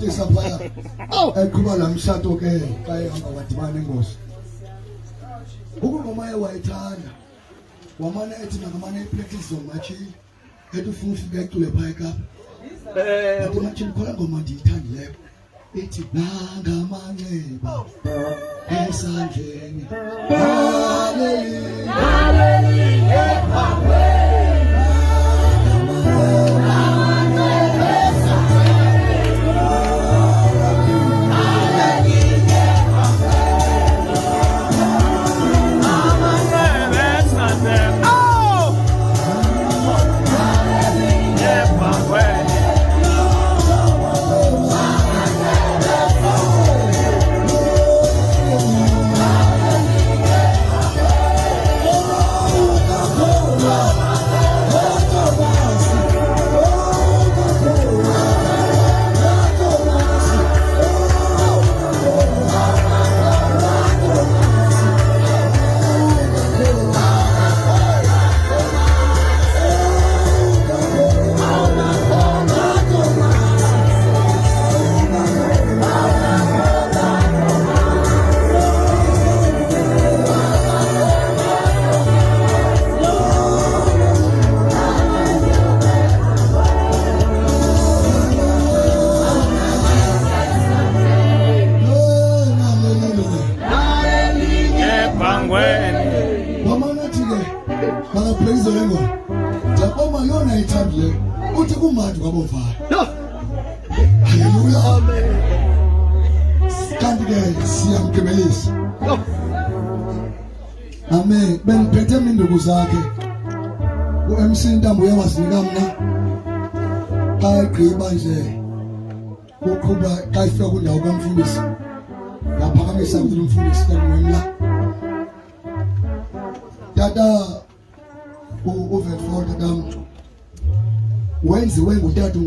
Esa phaya. Eqhuba la mshato ke baye hamba wadibana engozi. Ukungoma wayithanda. Wamana ethi nakamana ipractice zomachi. Ethi ufuna ufika ecule phaya eKapa. Athi machi khona ngoma ndiyithandileyo. Ethi Nanga Amanxeba. Esandleni. Praise the Lord. Jakoma yona ithandle uthi kumandi kwabovana. Hallelujah. Amen. Kanti ke siyamkebelisa. Amen. Beniphethe iminduku zakhe. uMC Ntambo uyawasinika mna. Xa egqiba nje uqhuba xa ifika kundawo kamfundisi. Ngaphakamisa ukuthi umfundisi kanwemla. Tata uVetford wenziwe ngutata